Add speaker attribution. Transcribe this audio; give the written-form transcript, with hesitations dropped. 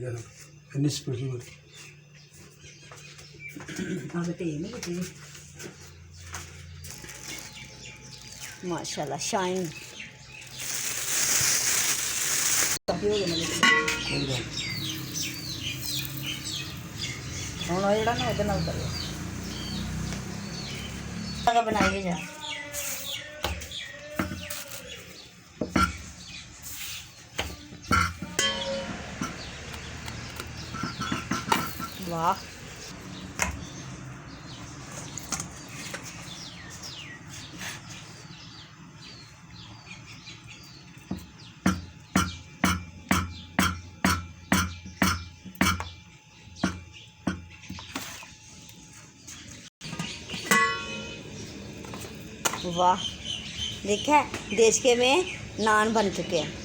Speaker 1: इतनी स्पीड में
Speaker 2: माशाल्लाह शाइन
Speaker 3: ਹੁਣ ਉਹ ਜਿਹੜਾ ਨਾ ਉਹਦੇ ਨਾਲ ਕਰਿਓ
Speaker 2: अगर बनाइए जा वाह वाह, देखा है देचके में नान बन चुके हैं।